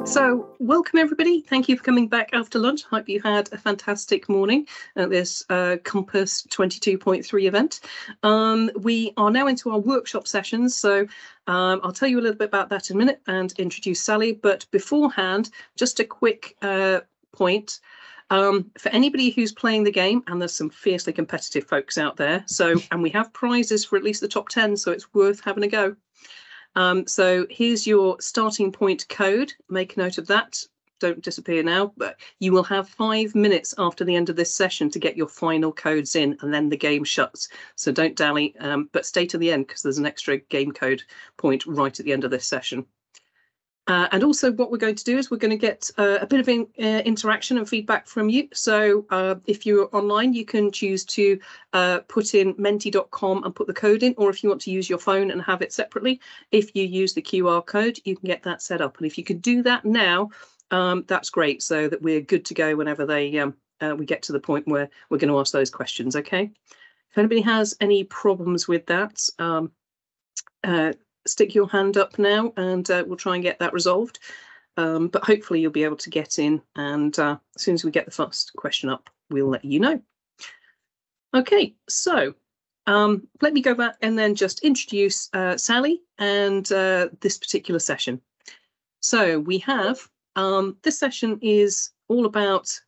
So welcome everybody. Thank you for coming back after lunch. Hope you had a fantastic morning at this Compass 22.3 event. We are now into our workshop sessions. So I'll tell you a little bit about that in a minute and introduce Sally. But beforehand, just a quick point. For anybody who's playing the game, and there's some fiercely competitive folks out there. And we have prizes for at least the top 10, so it's worth having a go. So here's your starting point code. Make a note of that. Don't disappear now, but you will have 5 minutes after the end of this session to get your final codes in, and then the game shuts. So don't dally, but stay to the end because there's an extra game code point right at the end of this session. And also what we're going to do is we're going to get a bit of interaction and feedback from you. So if you're online, you can choose to put in menti.com and put the code in, or if you want to use your phone and have it separately, if you use the QR code, you can get that set up. And if you could do that now, that's great, so that we're good to go whenever we get to the point where we're going to ask those questions, okay? If anybody has any problems with that, stick your hand up now and we'll try and get that resolved. But hopefully you'll be able to get in, and as soon as we get the first question up, we'll let you know. Okay, so let me go back and then just introduce Sally and this particular session. So we have, this session is all about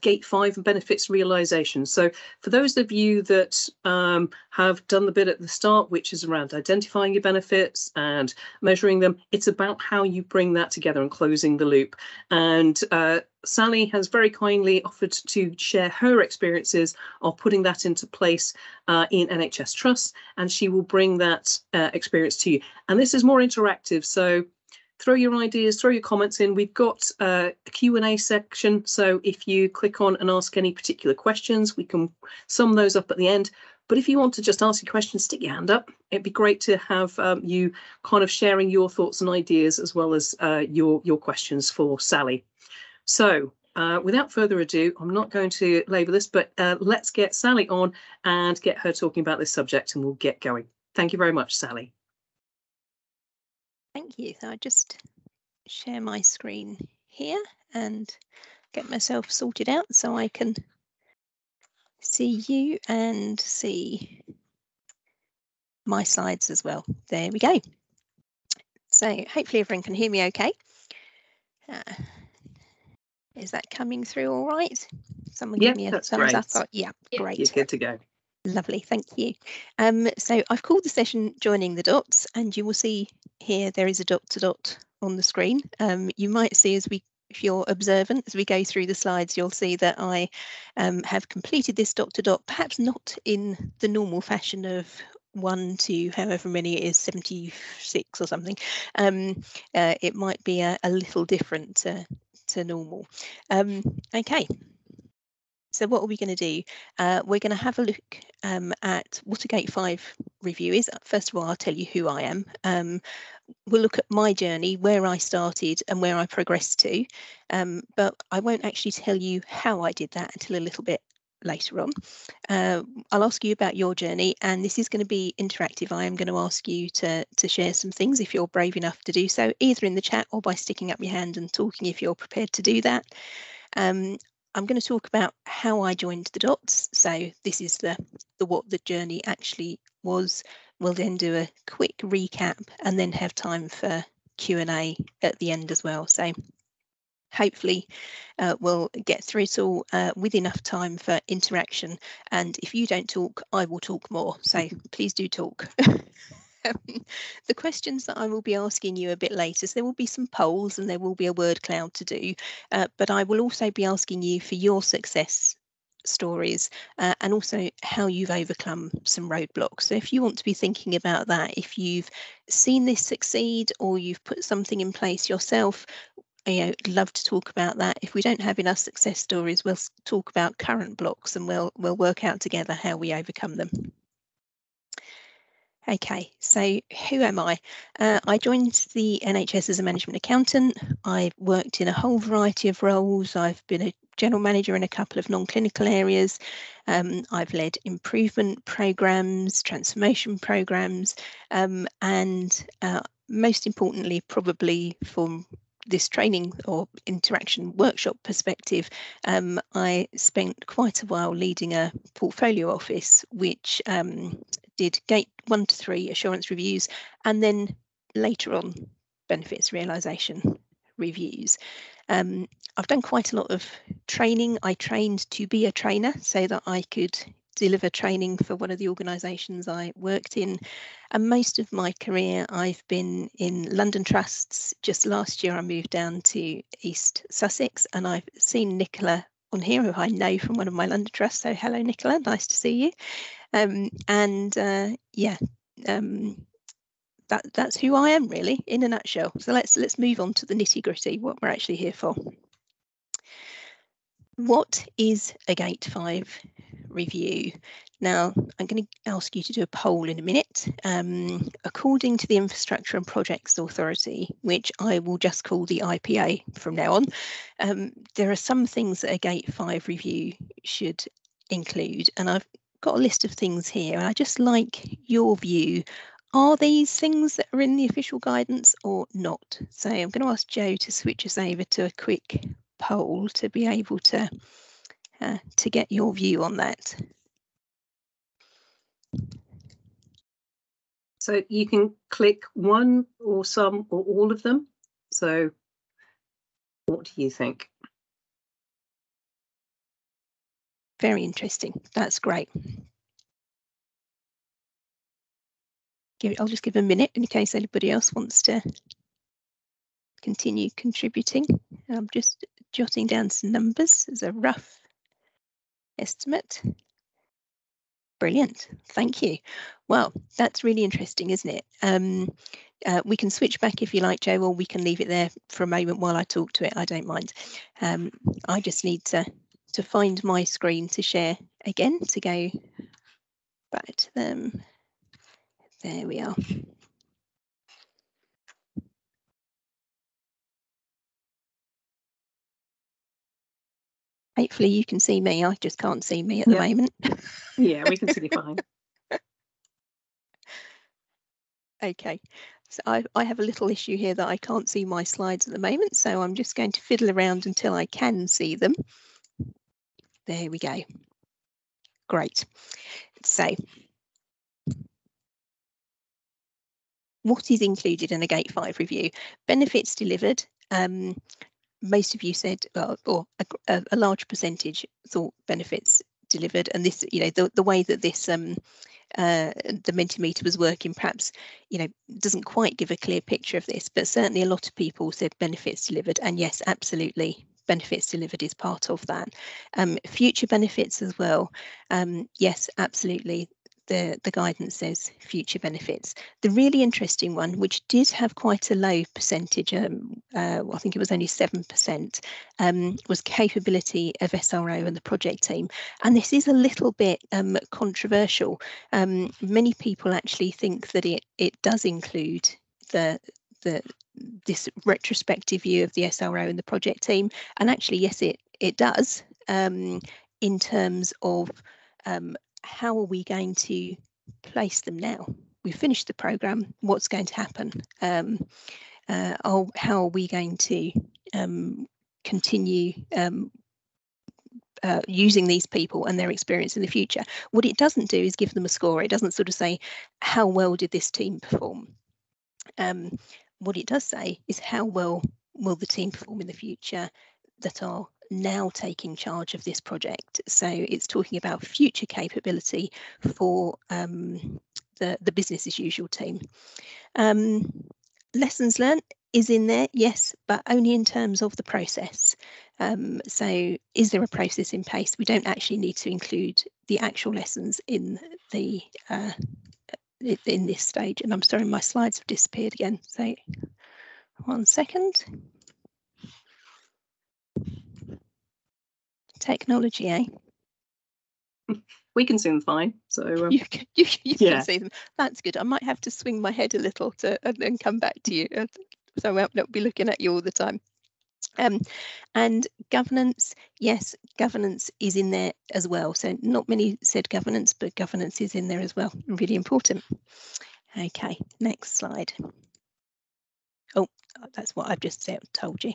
Gate 5 and benefits realisation. So for those of you that have done the bit at the start, which is around identifying your benefits and measuring them, it's about how you bring that together and closing the loop. And Sally has very kindly offered to share her experiences of putting that into place in NHS Trust, and she will bring that experience to you. And this is more interactive, so throw your ideas, throw your comments in. We've got a Q&A section, so if you click on and ask any particular questions, we can sum those up at the end. But if you want to just ask a question, stick your hand up. It'd be great to have you kind of sharing your thoughts and ideas as well as your questions for Sally. So without further ado, I'm not going to labour this, but let's get Sally on and get her talking about this subject, and we'll get going. Thank you very much, Sally. Thank you. So I just share my screen here and get myself sorted out so I can see you and see my slides as well. There we go. So hopefully everyone can hear me okay. Is that coming through all right? Someone give me a thumbs up. Oh, yeah, great. You're good to go. Lovely, thank you. So I've called the session Joining the Dots, and you will see here there is a dot to dot on the screen. You might see if you're observant, as we go through the slides, you'll see that I have completed this dot to dot, perhaps not in the normal fashion of 1 to however many it is, 76 or something. It might be a little different to normal. Okay. So what are we going to do? We're going to have a look at what a Gate 5 review is. First of all, I'll tell you who I am. We'll look at my journey, where I started and where I progressed to, but I won't actually tell you how I did that until a little bit later on. I'll ask you about your journey, and this is going to be interactive. I am going to ask you to share some things if you're brave enough to do so, either in the chat or by sticking up your hand and talking if you're prepared to do that. I'm going to talk about how I joined the dots. So this is the what the journey actually was. We'll then do a quick recap and then have time for Q&A at the end as well. So hopefully we'll get through it all with enough time for interaction. And if you don't talk, I will talk more. So please do talk. The questions that I will be asking you a bit later, so there will be some polls and there will be a word cloud to do, but I will also be asking you for your success stories and also how you've overcome some roadblocks. So if you want to be thinking about that, if you've seen this succeed or you've put something in place yourself, love to talk about that. If we don't have enough success stories, we'll talk about current blocks and we'll work out together how we overcome them. Okay, so who am I? I joined the NHS as a management accountant. I've worked in a whole variety of roles. I've been a general manager in a couple of non-clinical areas. I've led improvement programs, transformation programs, and most importantly, probably for this training or interaction workshop perspective, I spent quite a while leading a portfolio office which did gate 1 to 3 assurance reviews, and then later on benefits realisation reviews. I've done quite a lot of training. I trained to be a trainer so that I could deliver training for one of the organisations I worked in, and most of my career I've been in London trusts. Just last year I moved down to East Sussex, and I've seen Nicola on here, who I know from one of my London trusts. So hello Nicola, nice to see you. That's who I am really in a nutshell. So let's move on to the nitty-gritty, what we're actually here for. What is a Gate 5 review? Now, I'm going to ask you to do a poll in a minute. According to the Infrastructure and Projects Authority, which I will just call the IPA from now on, there are some things that a Gate 5 review should include, and I've got a list of things here, and I just like your view. Are these things that are in the official guidance or not? So I'm going to ask Joe to switch us over to a quick poll to be able to get your view on that. So you can click one or some or all of them. So what do you think? Very interesting. That's great. I'll just give a minute in case anybody else wants to continue contributing. I'm just jotting down some numbers as a rough estimate. Brilliant, thank you. Well, that's really interesting, isn't it? We can switch back if you like, Joe, or we can leave it there for a moment while I talk to it. I don't mind. I just need to find my screen to share again, to go back to them. There we are. Hopefully you can see me. I just can't see me at the moment. Yeah, we can see you fine. Okay, so I have a little issue here that I can't see my slides at the moment, so I'm just going to fiddle around until I can see them. There we go. Great. So what is included in a Gate 5 review? Benefits delivered. Most of you said, or a large percentage thought benefits delivered, and this, the way that this the Mentimeter was working, perhaps, doesn't quite give a clear picture of this, but certainly a lot of people said benefits delivered, and yes, absolutely, benefits delivered is part of that. Future benefits as well. Yes, absolutely. The guidance says future benefits. The really interesting one, which did have quite a low percentage, I think it was only 7%, was capability of SRO and the project team. And this is a little bit controversial. Many people actually think that it does include this retrospective view of the SRO and the project team. And actually, yes, it does, in terms of how are we going to place them now? We've finished the programme, what's going to happen? How are we going to continue using these people and their experience in the future? What it doesn't do is give them a score. It doesn't sort of say, how well did this team perform? What it does say is, how well will the team perform in the future that are now taking charge of this project? So it's talking about future capability for the business as usual team. Lessons learned is in there, yes, but only in terms of the process. So is there a process in place? We don't actually need to include the actual lessons in the in this stage. And I'm sorry, my slides have disappeared again. So 1 second. Technology, eh? We can see them fine. So you can see them. That's good. I might have to swing my head a little and come back to you, so I won't not be looking at you all the time. And governance, yes, governance is in there as well. So not many said governance, but governance is in there as well. Really important. Okay, next slide. Oh, that's what I've just told you.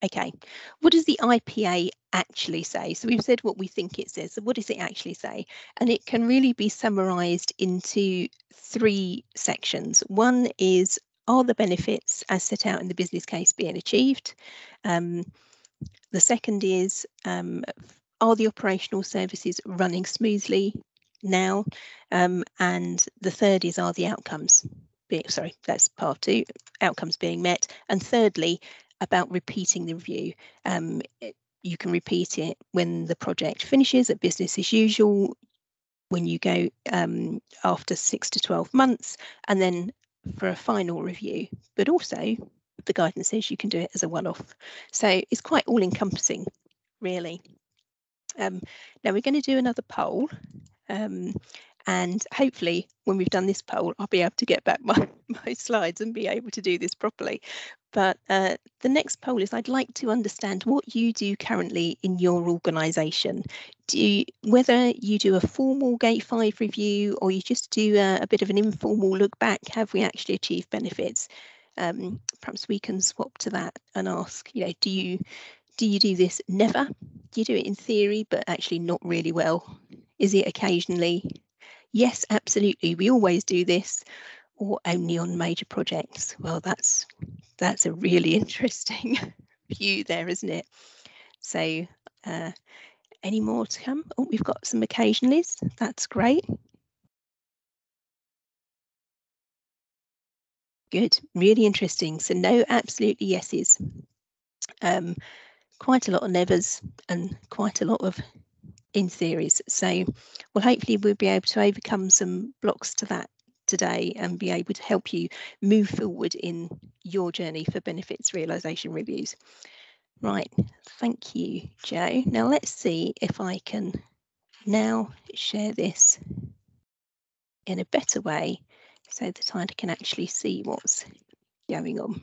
Okay, what does the IPA actually say? So we've said what we think it says. So what does it actually say? And it can really be summarised into 3 sections. One is, are the benefits as set out in the business case being achieved? The second is, are the operational services running smoothly now? And the third is, are the outcomes sorry, that's part 2, outcomes being met. And thirdly, about repeating the review. You can repeat it when the project finishes at business as usual, when you go after 6 to 12 months, and then for a final review. But also, the guidance says you can do it as a one-off. So it's quite all-encompassing, really. Now we're going to do another poll. And hopefully when we've done this poll, I'll be able to get back my slides and be able to do this properly. But the next poll is, I'd like to understand what you do currently in your organisation. Whether you do a formal Gate 5 review, or you just do a bit of an informal look back, have we actually achieved benefits? Perhaps we can swap to that and ask, do you do this never? Do you do it in theory, but actually not really well? Is it occasionally? Yes, absolutely, we always do this, or only on major projects? Well, that's a really interesting view there, isn't it? So any more to come? Oh, we've got some occasionallys. That's great. Good, really interesting. So no absolutely yeses. Quite a lot of nevers and quite a lot of in theories. So, well, hopefully we'll be able to overcome some blocks to that today and be able to help you move forward in your journey for benefits realisation reviews. Right, thank you, Joe. Now let's see if I can now share this in a better way so that I can actually see what's going on.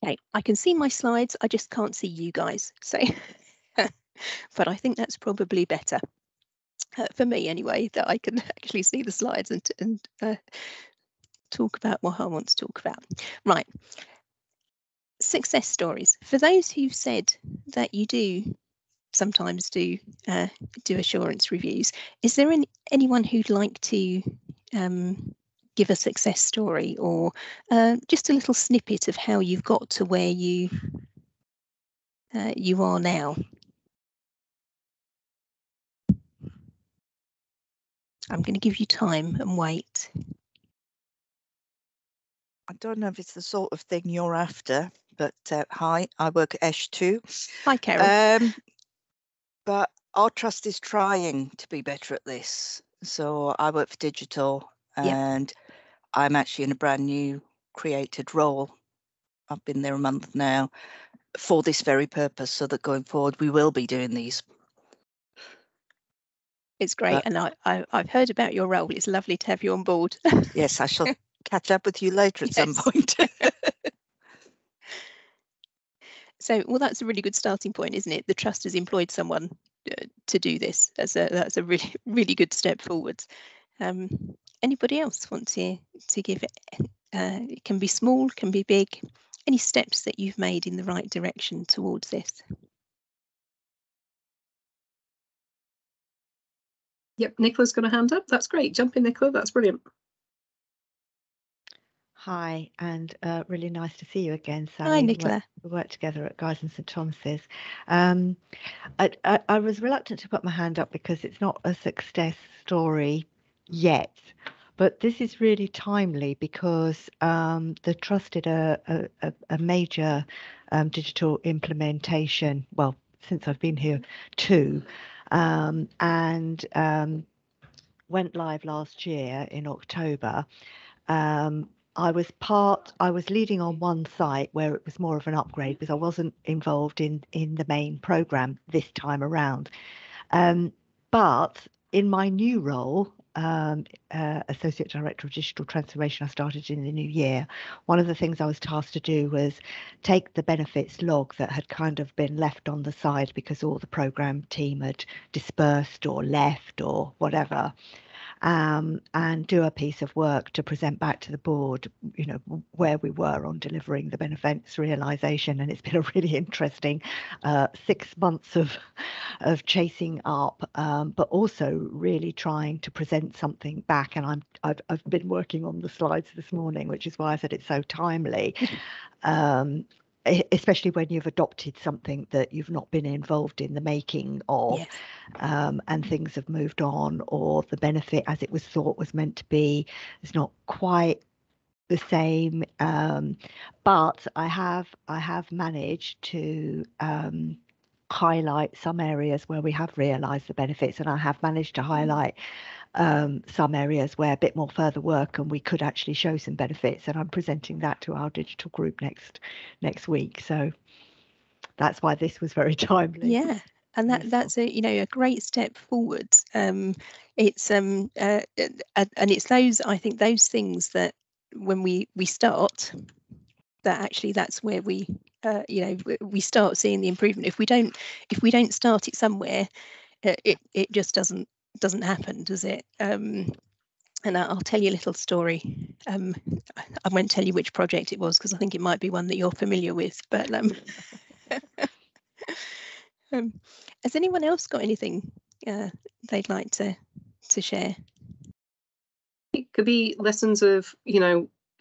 Okay, I can see my slides, I just can't see you guys. So, but I think that's probably better for me anyway, that I can actually see the slides and talk about what I want to talk about. Right, success stories. For those who've said that you do sometimes do assurance reviews, is there anyone who'd like to give a success story, or just a little snippet of how you've got to where you are now? I'm going to give you time and wait. I don't know if it's the sort of thing you're after, but hi, I work at ESH2. Hi, Carol. But our trust is trying to be better at this. So I work for digital, and I'm actually in a brand new created role. I've been there a month now for this very purpose, so that going forward we will be doing these. It's great, and I've heard about your role. It's lovely to have you on board. Yes, I shall catch up with you later at some point. So, well, that's a really good starting point, isn't it? The trust has employed someone to do this. That's a really, really good step forwards. Anybody else want to give it? It can be small, can be big. Any steps that you've made in the right direction towards this? Yep, Nicola's got a hand up. That's great. Jump in, Nicola. That's brilliant. Hi, and really nice to see you again, Sally. Hi, Nicola. We worked together at Guy's and St Thomas's. I was reluctant to put my hand up because it's not a success story yet, but this is really timely because the Trust did a major digital implementation, well, since I've been here, 2, and went live last year in October. I was leading on one site where it was more of an upgrade because I wasn't involved in the main program this time around. But in my new role, Associate Director of Digital Transformation I started in the new year, one of the things I was tasked to do was take the benefits log that had kind of been left on the side because all the program team had dispersed or left or whatever, and do a piece of work to present back to the board, you know, where we were on delivering the benefits realisation. And it's been a really interesting 6 months of chasing up, but also really trying to present something back. And I've been working on the slides this morning, which is why I said it's so timely. Especially when you've adopted something that you've not been involved in the making of, Yes. and things have moved on, or the benefit as it was thought was meant to be is not quite the same. But I have managed to highlight some areas where we have realised the benefits, and I have managed to highlight some areas where a bit more further work and we could actually show some benefits, and I'm presenting that to our digital group next week. So that's why this was very timely. Yeah, and that's a great step forwards. It's and it's those, I think, those things that when we start, that actually that's where we we start seeing the improvement. If we don't start it somewhere, it just doesn't happen, does it? And I'll tell you a little story. I won't tell you which project it was because I think it might be one that you're familiar with. But has anyone else got anything they'd like to share? It could be lessons of,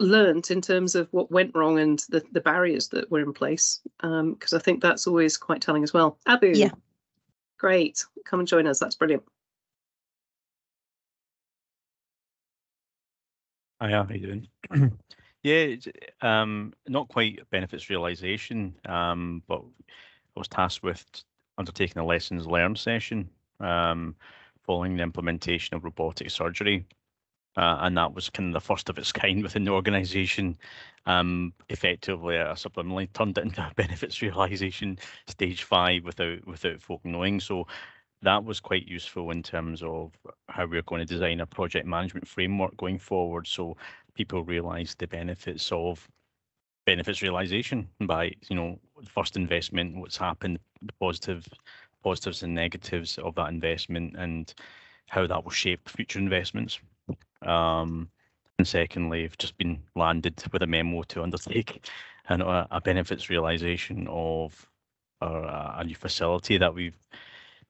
learnt in terms of what went wrong and the barriers that were in place, because I think that's always quite telling as well. Abu, yeah, great, come and join us. That's brilliant. Hi, how are you doing? Yeah, it's, not quite benefits realisation, but I was tasked with undertaking a lessons learned session following the implementation of robotic surgery. And that was kind of the first of its kind within the organisation. Effectively, I subliminally turned it into a benefits realisation stage 5 without folk knowing. So that was quite useful in terms of how we're going to design a project management framework going forward, so people realise the benefits of benefits realisation by, first investment, what's happened, the positives and negatives of that investment, and how that will shape future investments. And secondly, I've just been landed with a memo to undertake a benefits realisation of a new facility that we've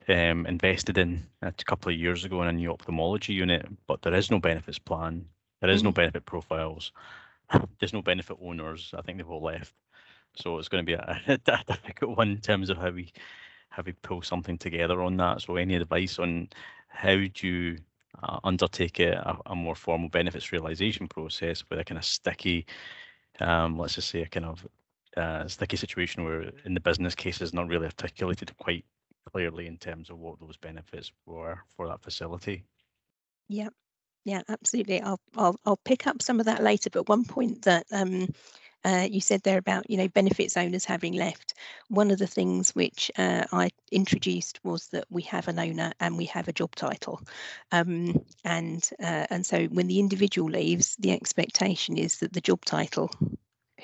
invested in a couple of years ago in a new ophthalmology unit, but there is no benefits plan, there is no benefit profiles, there's no benefit owners. I think they've all left, so it's going to be a difficult one in terms of how we pull something together on that. So any advice on how do you undertake a more formal benefits realisation process with a kind of sticky, let's just say a kind of sticky situation where in the business case is not really articulated quite clearly in terms of what those benefits were for that facility? Yeah, absolutely. I'll pick up some of that later. But one point that you said there about benefits owners having left. One of the things which I introduced was that we have an owner and we have a job title, and so when the individual leaves, the expectation is that the job title,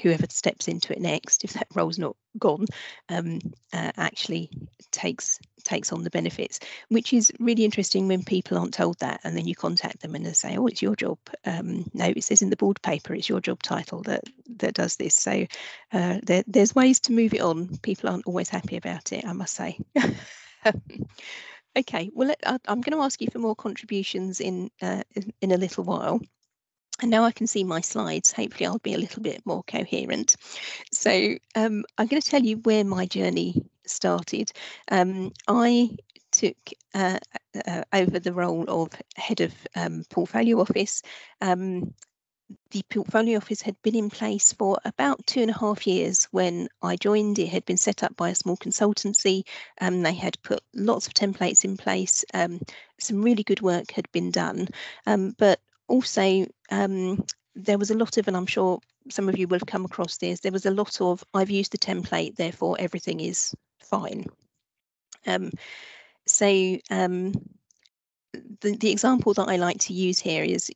whoever steps into it next, if that role's not gone, actually takes on the benefits, which is really interesting when people aren't told that, and then you contact them and they say, "Oh, it's your job." No, it says in the board paper it's your job title that does this. So there's ways to move it on. People aren't always happy about it, I must say. Okay, well, I'm going to ask you for more contributions in a little while. And now I can see my slides. Hopefully I'll be a little bit more coherent. So I'm going to tell you where my journey started. I took over the role of head of portfolio office. The portfolio office had been in place for about 2.5 years when I joined. It had been set up by a small consultancy. They had put lots of templates in place. Some really good work had been done, but also there was a lot of, and I'm sure some of you will have come across this, there was a lot of, I've used the template, therefore everything is fine. So the example that I like to use here is,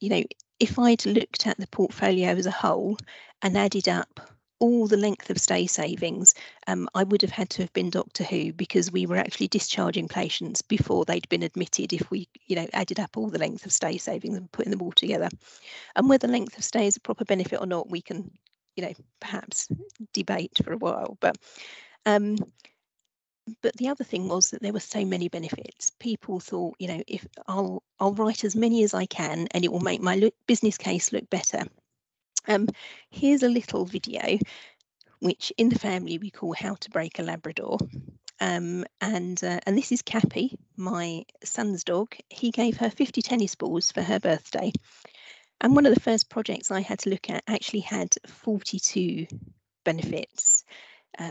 if I'd looked at the portfolio as a whole and added up all the length of stay savings, I would have had to have been Doctor Who, because we were actually discharging patients before they'd been admitted if we, added up all the length of stay savings and putting them all together. And whether length of stay is a proper benefit or not, we can, perhaps debate for a while. But the other thing was that there were so many benefits. People thought, if I'll write as many as I can and it will make my business case look better. Here's a little video, which in the family we call How to Break a Labrador. And this is Cappy, my son's dog. He gave her 50 tennis balls for her birthday. And one of the first projects I had to look at actually had 42 benefits.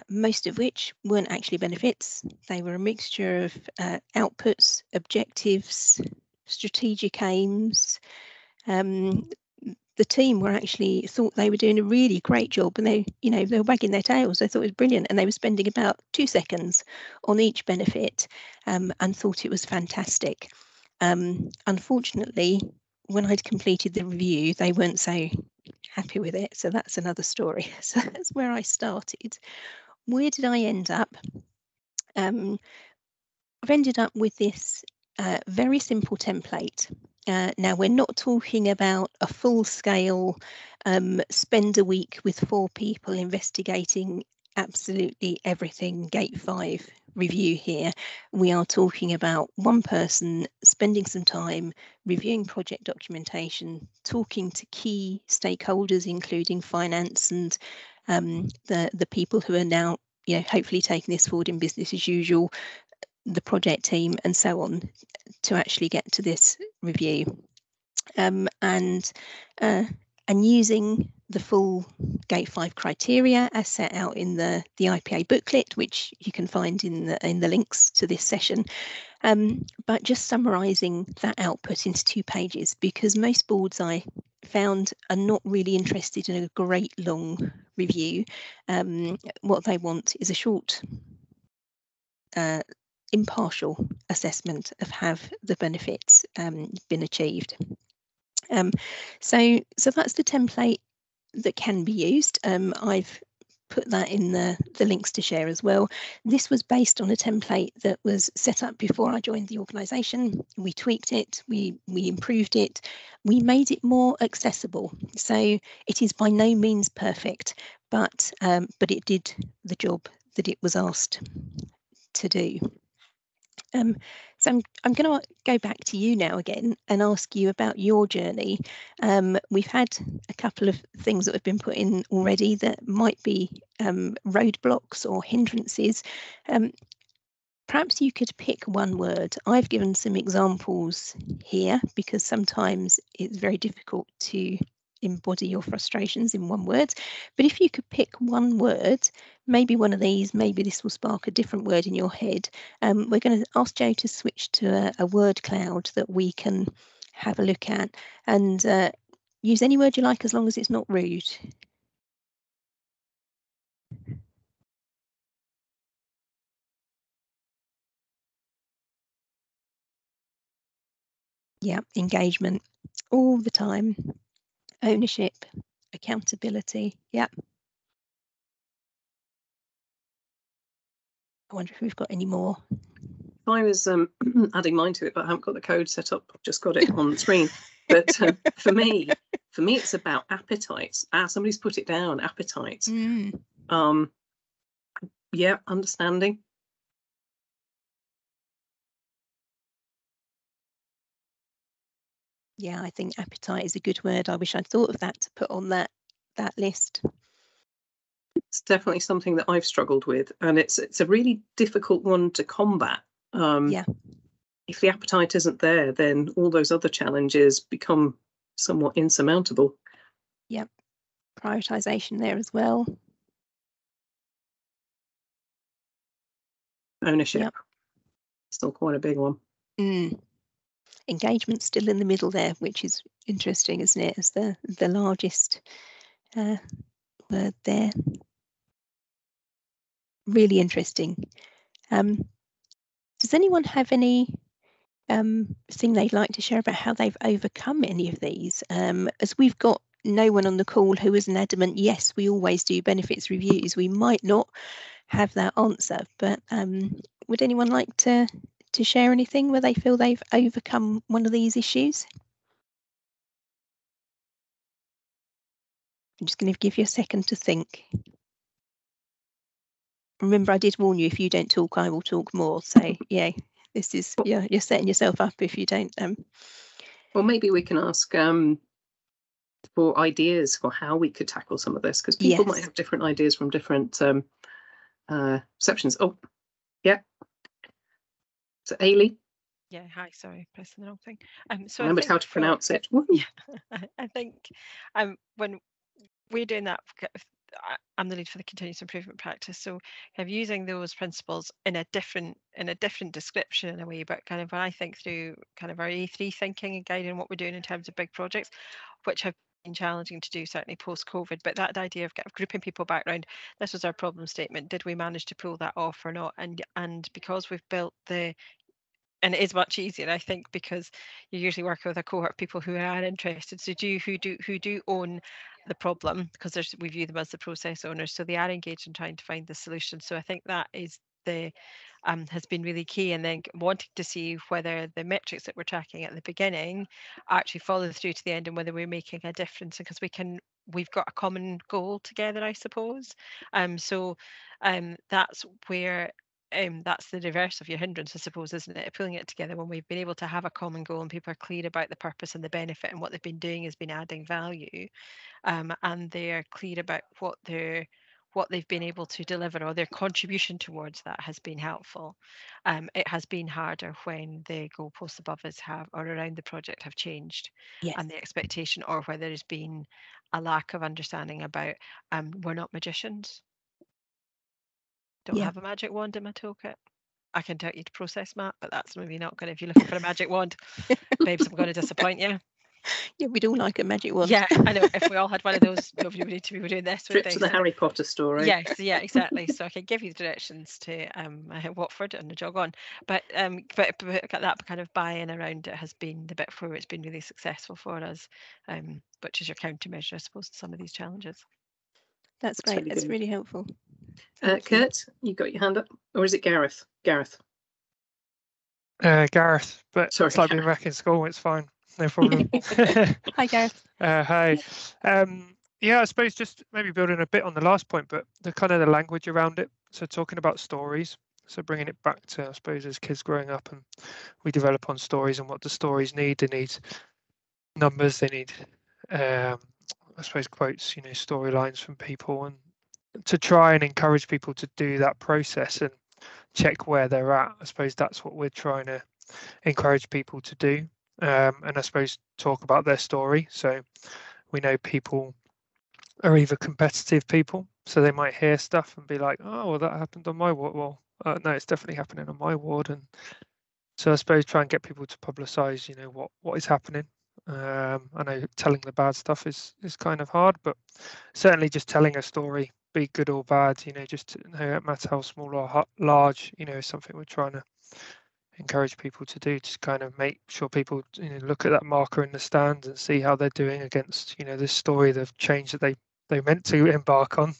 Most of which weren't actually benefits. They were a mixture of outputs, objectives, strategic aims. The team were actually thought they were doing a really great job, and they were wagging their tails. They thought it was brilliant, and they were spending about 2 seconds on each benefit, and thought it was fantastic. Unfortunately, when I'd completed the review, they weren't so happy with it. So that's another story. So that's where I started. Where did I end up? I've ended up with this very simple template. Now, we're not talking about a full-scale spend a week with 4 people investigating absolutely everything Gate 5 review here. We are talking about one person spending some time reviewing project documentation, talking to key stakeholders, including finance and the people who are now, hopefully taking this forward in business as usual, the project team, and so on, to actually get to this review. And using the full Gate 5 criteria as set out in the IPA booklet, which you can find in the links to this session, but just summarising that output into 2 pages, because most boards I found are not really interested in a great long review. What they want is a short, impartial assessment of have the benefits been achieved. So that's the template that can be used. I've put that in the links to share as well. This was based on a template that was set up before I joined the organisation. We tweaked it, we improved it, we made it more accessible. So it is by no means perfect, but it did the job that it was asked to do. So I'm going to go back to you now again and ask you about your journey. We've had a couple of things that have been put in already that might be roadblocks or hindrances. Perhaps you could pick one word. I've given some examples here because sometimes it's very difficult to embody your frustrations in one word. But if you could pick one word, maybe one of these, maybe this will spark a different word in your head. We're going to ask Jo to switch to a word cloud that we can have a look at, and use any word you like as long as it's not rude. Yeah, engagement all the time. Ownership, accountability. Yeah. I wonder if we've got any more. I was adding mine to it, but I haven't got the code set up. I've just got it on the screen. But for me, it's about appetites. Somebody's put it down. Appetites. Yeah, understanding. Yeah, I think appetite is a good word. I wish I'd thought of that to put on that list. It's definitely something that I've struggled with, and it's a really difficult one to combat. Yeah. If the appetite isn't there, then all those other challenges become somewhat insurmountable. Yep. Prioritization there as well. Ownership. Yep. Still quite a big one. Engagement still in the middle there, which is interesting, isn't it? As the largest word there. Really interesting. Does anyone have any thing they'd like to share about how they've overcome any of these. As we've got no one on the call who is an adamant, yes, we always do benefits reviews, we might not have that answer, but would anyone like to share anything where they feel they've overcome one of these issues? I'm just going to give you a second to think. Remember, I did warn you, if you don't talk, I will talk more. So yeah, this is, you're setting yourself up if you don't. Well, maybe we can ask for ideas for how we could tackle some of this, because people might have different ideas from different sections. Oh, yeah. So Ailey. Yeah, hi, sorry, pressing the wrong thing. So remembered how to pronounce it. Yeah, I think when we're doing that, I'm the lead for the continuous improvement practice, so kind of using those principles in a different description in a way, but kind of when I think through kind of our A3 thinking and guiding what we're doing in terms of big projects, which have been challenging to do certainly post-COVID, but that idea of grouping people back around, this was our problem statement, did we manage to pull that off or not? And because we've built and it is much easier, I think, because you usually work with a cohort of people who are interested, so who do own the problem, because we view them as the process owners, so they are engaged in trying to find the solution. So I think that is has been really key, and then wanting to see whether the metrics that we're tracking at the beginning actually follow through to the end, and whether we're making a difference, because we've got a common goal together, I suppose. So that's where that's the reverse of your hindrance, I suppose, isn't it? Pulling it together when we've been able to have a common goal and people are clear about the purpose and the benefit, and what they've been doing has been adding value, and they're clear about what they've been able to deliver, or their contribution towards that has been helpful. It has been harder when the goalposts above us or around the project have changed, and the expectation, or where there's been a lack of understanding about we're not magicians. Don't have a magic wand in my toolkit. I can tell you to process map, but that's maybe not good. If you're looking for a magic wand, babes, I'm going to disappoint you. Yeah, we'd all like a magic wand. Yeah, I know. If we all had one of those, nobody would need to be doing this. Trip to the Harry Potter story. Yes, yeah, exactly. So I can give you the directions to Watford and the jog on. But that kind of buy-in around it has been the bit where it's been really successful for us, which is your countermeasure, I suppose, to some of these challenges. That's great. That's really helpful. Kurt, you got your hand up, or is it Gareth? Gareth, but sorry, it's like being back in school. It's fine, no problem. Hi, Gareth. Hi. Yeah, I suppose just maybe building a bit on the last point, but the kind of the language around it. So talking about stories. So bringing it back to, I suppose, as kids growing up, and we develop on stories and what the stories need. They need numbers. They need, I suppose, quotes. Storylines from people, and to try and encourage people to do that process and check where they're at. I suppose that's what we're trying to encourage people to do, and I suppose talk about their story. So we know people are either competitive people, so they might hear stuff and be like, oh, well, that happened on my ward. Well, no, it's definitely happening on my ward. And so I suppose try and get people to publicize, what is happening. I know telling the bad stuff is kind of hard, but certainly just telling a story, be good or bad, just no matter how small or large, is something we're trying to encourage people to do, to kind of make sure people look at that marker in the stands and see how they're doing against this story, the change that they meant to embark on.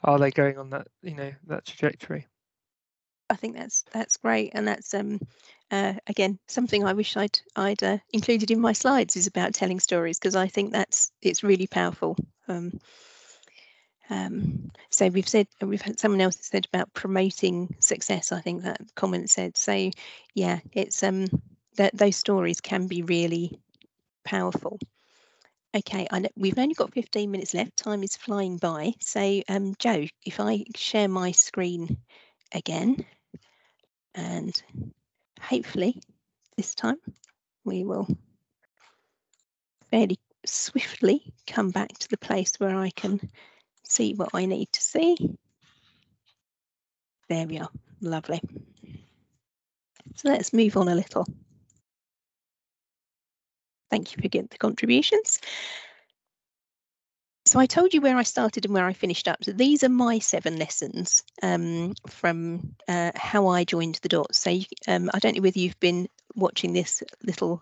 Are they going on that that trajectory? I think that's great, and that's again something I wish I'd included in my slides, is about telling stories, because I think it's really powerful. So we've had someone else that said about promoting success. I think that comment said, so yeah, it's that those stories can be really powerful. Okay, we've only got 15 minutes left. Time is flying by. So Joe, if I share my screen again, and hopefully this time we will fairly swiftly come back to the place where I can see what I need to see. There we are. Lovely. So let's move on a little. Thank you for getting the contributions. So I told you where I started and where I finished up. So these are my 7 lessons from how I joined the dots. So I don't know whether you've been watching this little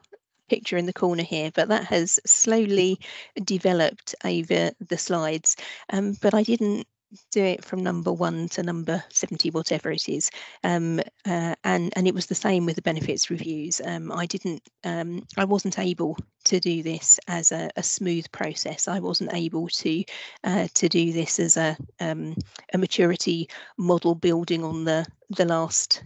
picture in the corner here, but that has slowly developed over the slides. But I didn't do it from number 1 to number 70, whatever it is, and it was the same with the benefits reviews. I wasn't able to do this as a smooth process. I wasn't able to do this as a maturity model building on the last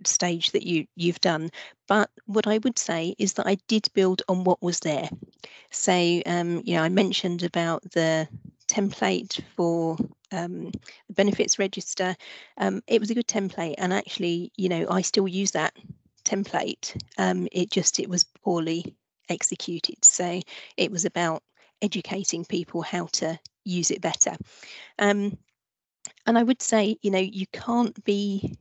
stage that you've done. But what I would say is that I did build on what was there. So I mentioned about the template for the benefits register. It was a good template, and actually, I still use that template. It was poorly executed. So it was about educating people how to use it better. And I would say, you can't be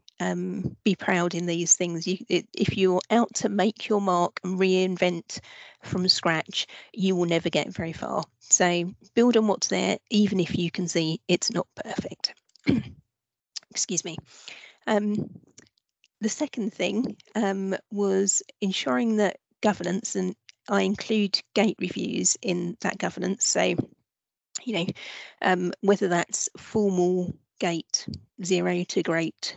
proud in these things. If you're out to make your mark and reinvent from scratch, you will never get very far. So build on what's there, even if you can see it's not perfect. Excuse me. The second thing was ensuring that governance, and I include gate reviews in that governance. So, whether that's formal gate 0 to gate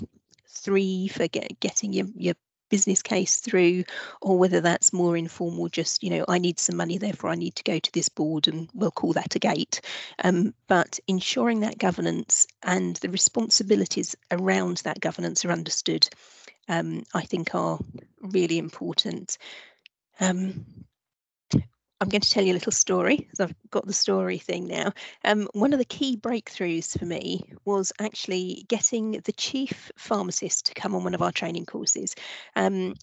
3 for getting your business case through, or whether that's more informal, just I need some money, therefore I need to go to this board, and we'll call that a gate. But ensuring that governance and the responsibilities around that governance are understood, I think are really important. I'm going to tell you a little story, because I've got the story thing now. One of the key breakthroughs for me was actually getting the chief pharmacist to come on one of our training courses. And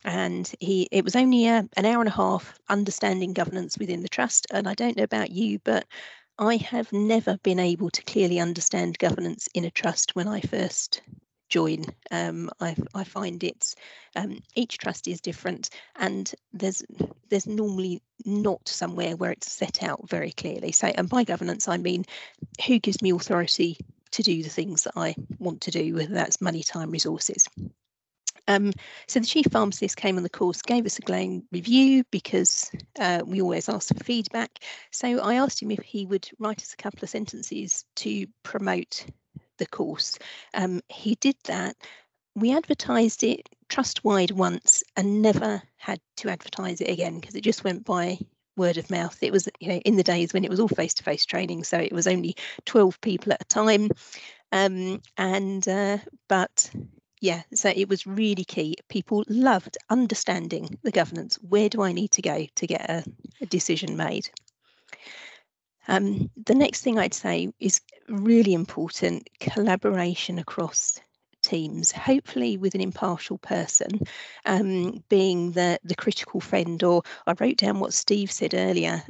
it was only an hour and a half understanding governance within the trust. And I don't know about you, but I have never been able to clearly understand governance in a trust when I first join. I find it's each trust is different, and there's normally not somewhere where it's set out very clearly. So, and by governance I mean who gives me authority to do the things that I want to do, whether that's money, time, resources. So the chief pharmacist came on the course, gave us a glowing review, because we always ask for feedback. So I asked him if he would write us a couple of sentences to promote the course. He did that. We advertised it trust-wide once and never had to advertise it again, because it just went by word of mouth. It was in the days when it was all face-to-face training, so it was only 12 people at a time. But yeah, so it was really key. People loved understanding the governance. Where do I need to go to get a decision made? The next thing I'd say is really important: collaboration across teams, hopefully with an impartial person, being the critical friend. Or I wrote down what Steve said earlier.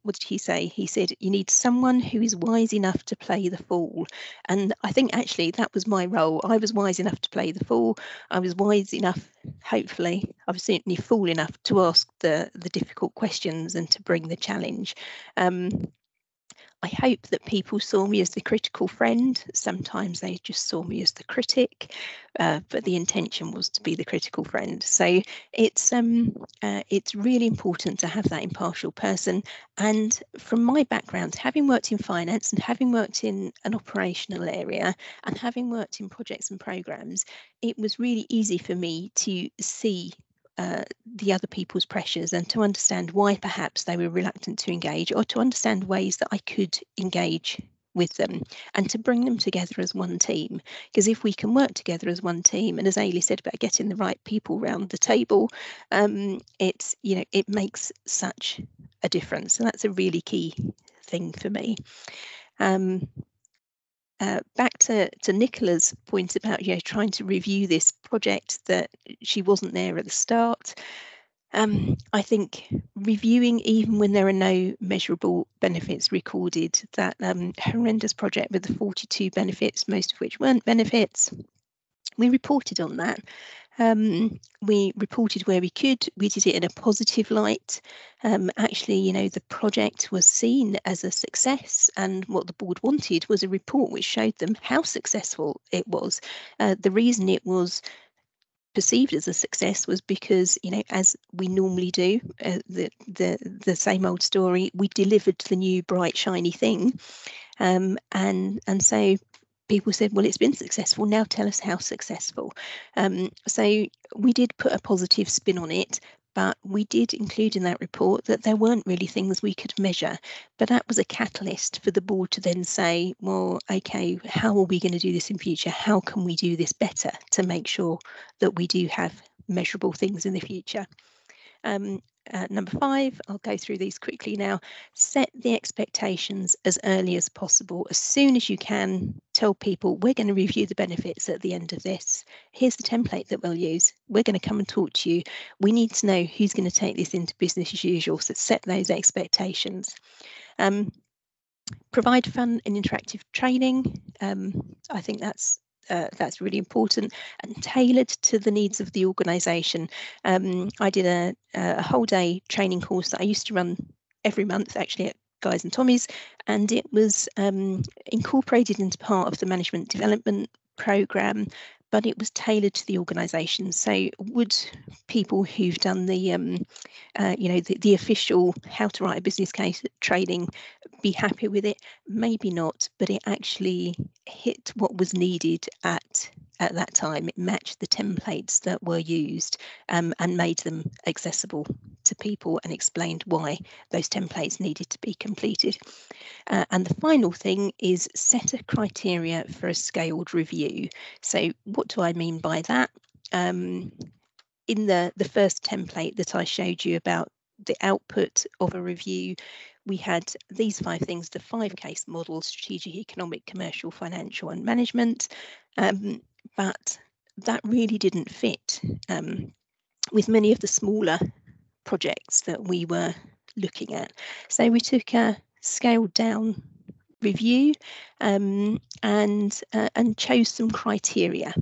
What did he say? He said you need someone who is wise enough to play the fool. And I think actually that was my role. I was wise enough to play the fool. I was wise enough, hopefully, I was certainly fool enough to ask the difficult questions and to bring the challenge. I hope that people saw me as the critical friend. Sometimes they just saw me as the critic, but the intention was to be the critical friend. So it's really important to have that impartial person. And from my background, having worked in finance and having worked in an operational area and having worked in projects and programs, it was really easy for me to see the other people's pressures and to understand why perhaps they were reluctant to engage, or to understand ways that I could engage with them and to bring them together as one team. Because if we can work together as one team, and as Ailey said about getting the right people round the table, it makes such a difference. And that's a really key thing for me. Back to Nicola's point about trying to review this project, that she wasn't there at the start. I think reviewing even when there are no measurable benefits recorded, that horrendous project with the 42 benefits, most of which weren't benefits, we reported on that. We reported where we could. We did it in a positive light. Actually, the project was seen as a success, and what the board wanted was a report which showed them how successful it was. The reason it was perceived as a success was because, you know, as we normally do, the same old story, we delivered the new bright shiny thing, and so people said, well, it's been successful, now tell us how successful. So we did put a positive spin on it, but we did include in that report that there weren't really things we could measure. But that was a catalyst for the board to then say, well, okay, how are we going to do this in future? How can we do this better to make sure that we do have measurable things in the future? Number 5, I'll go through these quickly now. Set the expectations as early as possible. As soon as you can, tell people we're going to review the benefits at the end of this. Here's the template that we'll use. We're going to come and talk to you. We need to know who's going to take this into business as usual. So set those expectations. Provide fun and interactive training. I think that's really important and tailored to the needs of the organisation. I did a whole day training course that I used to run every month, actually, at Guys and Tommy's, and it was incorporated into part of the management development programme, but it was tailored to the organisation. So would people who've done the the official how to write a business case training be happy with it? Maybe not, but it actually hit what was needed at that time. It matched the templates that were used, and made them accessible to people and explained why those templates needed to be completed. And the final thing is set a criteria for a scaled review. So what do I mean by that? In the first template that I showed you about the output of a review, we had these 5 things: the 5 case models: strategic, economic, commercial, financial and management. But that really didn't fit with many of the smaller projects that we were looking at. So we took a scaled down review and chose some criteria.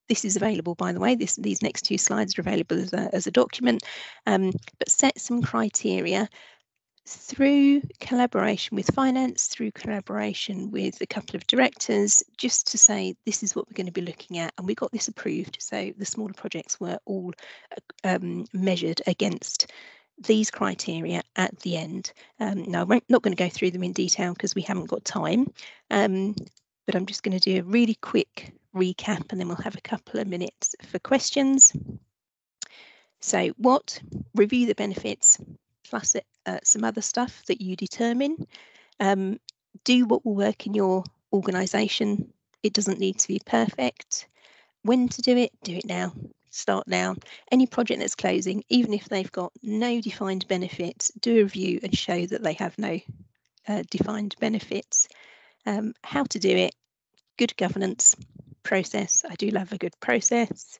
This is available, by the way. These next 2 slides are available as a document, but set some criteria through collaboration with finance, through collaboration with a couple of directors, just to say this is what we're going to be looking at, and we got this approved. So the smaller projects were all measured against these criteria at the end. Now, I'm not going to go through them in detail because we haven't got time, but I'm just going to do a really quick recap, and then we'll have a couple of minutes for questions. So review the benefits plus some other stuff that you determine. Do what will work in your organisation. It doesn't need to be perfect. When to do it now. Start now. Any project that's closing, even if they've got no defined benefits, do a review and show that they have no defined benefits. How to do it: good governance, process. I do love a good process.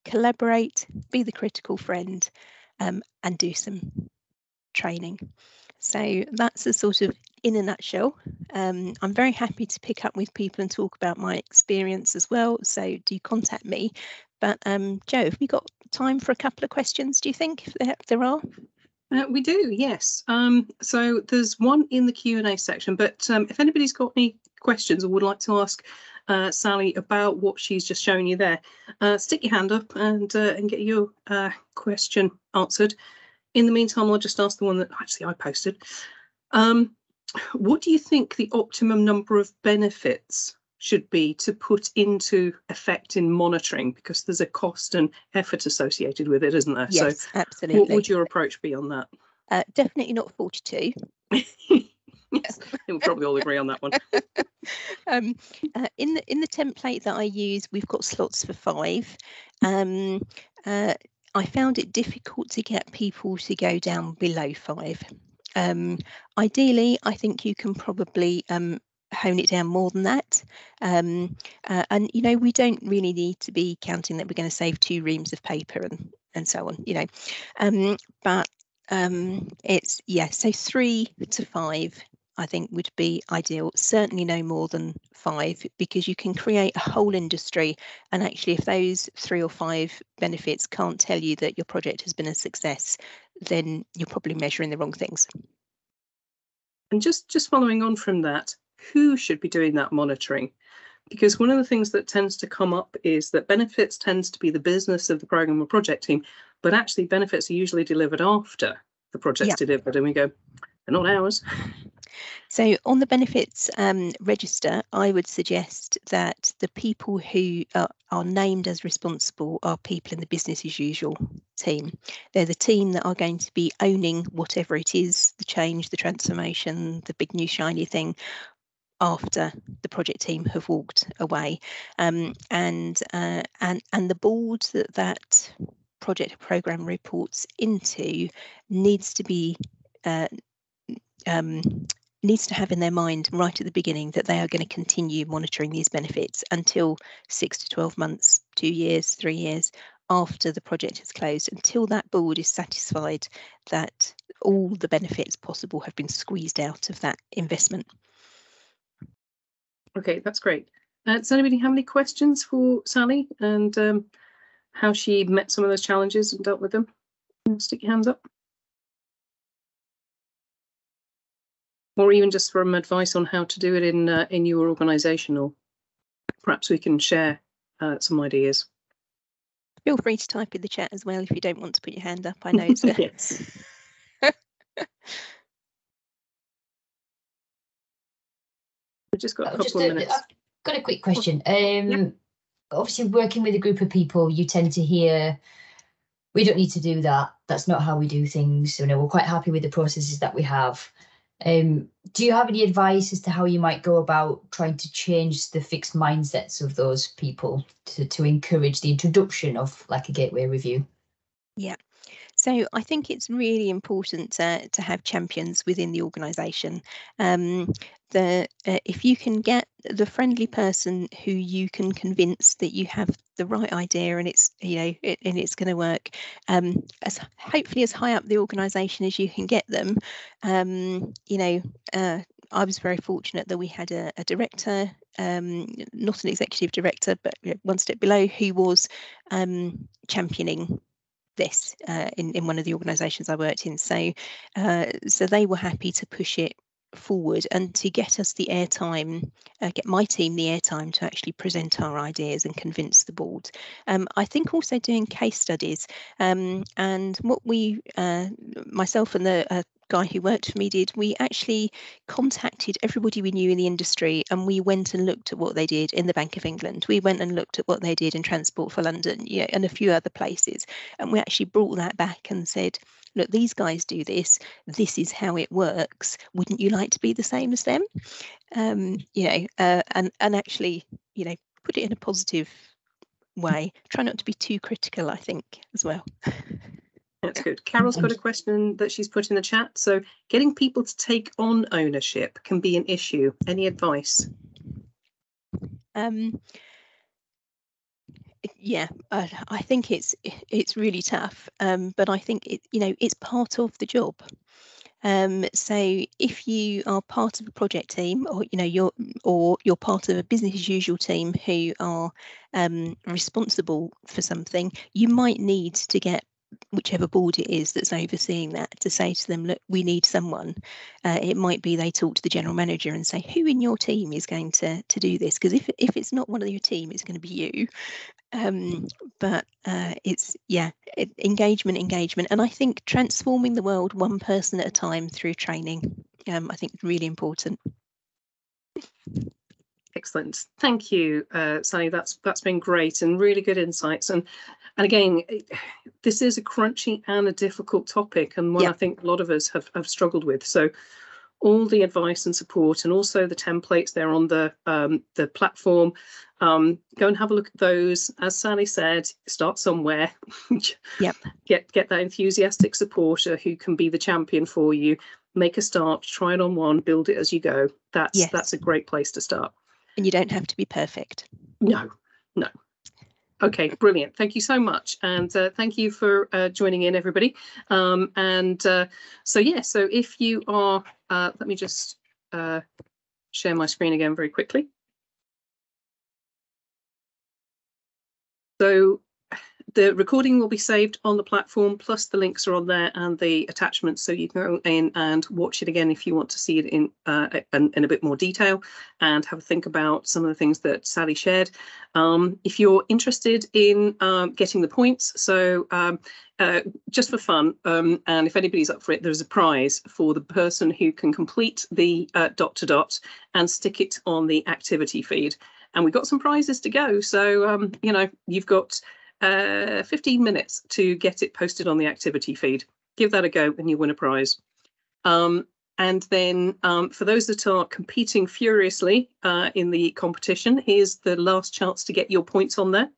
Collaborate, be the critical friend, and do some training. So that's a sort of in a nutshell. I'm very happy to pick up with people and talk about my experience as well, so do contact me. But Jo, have we got time for a couple of questions, do you think, if there are? We do, yes. So there's one in the Q&A section, but if anybody's got any questions or would like to ask Sally about what she's just shown you there, stick your hand up and get your question answered. In the meantime, I'll just ask the one that actually I posted. What do you think the optimum number of benefits should be to put into effect in monitoring? Because there's a cost and effort associated with it, isn't there? Yes, so absolutely. What would your approach be on that? Definitely not 42. Yes, we'll probably all agree on that one. In the template that I use, we've got slots for 5. I found it difficult to get people to go down below 5. Ideally, I think you can probably hone it down more than that. And we don't really need to be counting that we're going to save 2 reams of paper and so on. But it's so 3 to 5. I think would be ideal. Certainly no more than 5, because you can create a whole industry, and actually if those 3 or 5 benefits can't tell you that your project has been a success, then you're probably measuring the wrong things. And just following on from that, who should be doing that monitoring? because one of the things that tends to come up is that benefits tends to be the business of the program or project team, but actually benefits are usually delivered after the project's delivered, and we go, they're not ours. So on the benefits register, I would suggest that the people who are named as responsible are people in the business as usual team. They're the team that are going to be owning whatever it is, the change, the transformation, the big new shiny thing, after the project team have walked away. And the board that project program reports into needs to be needs to have in their mind right at the beginning that they are going to continue monitoring these benefits until 6 to 12 months, 2 years, 3 years after the project has closed, until that board is satisfied that all the benefits possible have been squeezed out of that investment. Okay, that's great. Does anybody have any questions for Sally and how she met some of those challenges and dealt with them? Stick your hands up. Or even just from advice on how to do it in your organisation, or perhaps we can share some ideas. Feel free to type in the chat as well if you don't want to put your hand up. I know it's a... Yes. We've just got a couple of minutes. I've got a quick question. Obviously, working with a group of people, you tend to hear, we don't need to do that. That's not how we do things. You know, we're quite happy with the processes that we have. Do you have any advice as to how you might go about trying to change the fixed mindsets of those people to encourage the introduction of like a gateway review? Yeah. So I think it's really important to have champions within the organisation. If you can get the friendly person who you can convince that you have the right idea and it's it's going to work, as hopefully as high up the organisation as you can get them. I was very fortunate that we had a director, not an executive director, but one step below, who was championing this in one of the organisations I worked in. So they were happy to push it forward and to get us the airtime, get my team the airtime to actually present our ideas and convince the board. I think also doing case studies, and what we, myself and the guy who worked for me did, we actually contacted everybody we knew in the industry and we went and looked at what they did in the Bank of England. We went and looked at what they did in Transport for London, and a few other places. And we actually brought that back and said, look, these guys do this. This is how it works. Wouldn't you like to be the same as them? And actually, put it in a positive way. Try not to be too critical, I think, as well. That's good. Carol's got a question that she's put in the chat. So getting people to take on ownership can be an issue. Any advice? Yeah, I think it's really tough, but I think it's part of the job. So if you are part of a project team, or you're part of a business as usual team who are responsible for something, you might need to get whichever board it is that's overseeing that to say to them, look, we need someone. It might be they talk to the general manager and say, who in your team is going to do this? Because if it's not one of your team, it's going to be you. But it's engagement, and I think transforming the world one person at a time through training, I think is really important. Excellent, thank you, Sally. That's been great and really good insights. And again, this is a crunchy and a difficult topic, and one I think a lot of us have struggled with. So all the advice and support, and also the templates there on the platform. Go and have a look at those. As Sally said, start somewhere. Get that enthusiastic supporter who can be the champion for you. Make a start, try it on one, build it as you go. That's a great place to start. And you don't have to be perfect. No. Okay, brilliant. Thank you so much. And thank you for joining in, everybody. So if you are, let me just share my screen again very quickly. So The recording will be saved on the platform, plus the links are on there and the attachments, so you can go in and watch it again if you want to see it in a bit more detail and have a think about some of the things that Sally shared. If you're interested in getting the points, so just for fun, and if anybody's up for it, there's a prize for the person who can complete the dot to dot and stick it on the activity feed. And we've got some prizes to go, so you know, you've got 15 minutes to get it posted on the activity feed. Give that a go and you win a prize. And then for those that are competing furiously in the competition, here's the last chance to get your points on there.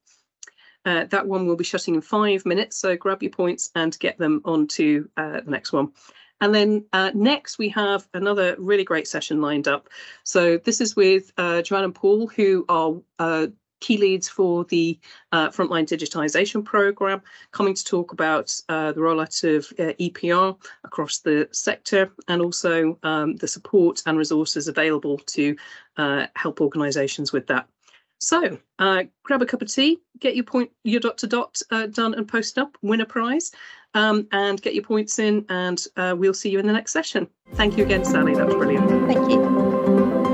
That one will be shutting in 5 minutes, so grab your points and get them onto the next one. And then next we have another really great session lined up. So this is with Joanne and Paul, who are key leads for the Frontline Digitisation Programme, coming to talk about the rollout of EPR across the sector, and also the support and resources available to help organisations with that. So grab a cup of tea, get your dot to dot done and posted up, win a prize, and get your points in, and we'll see you in the next session. Thank you again, Sally. That was brilliant. Thank you.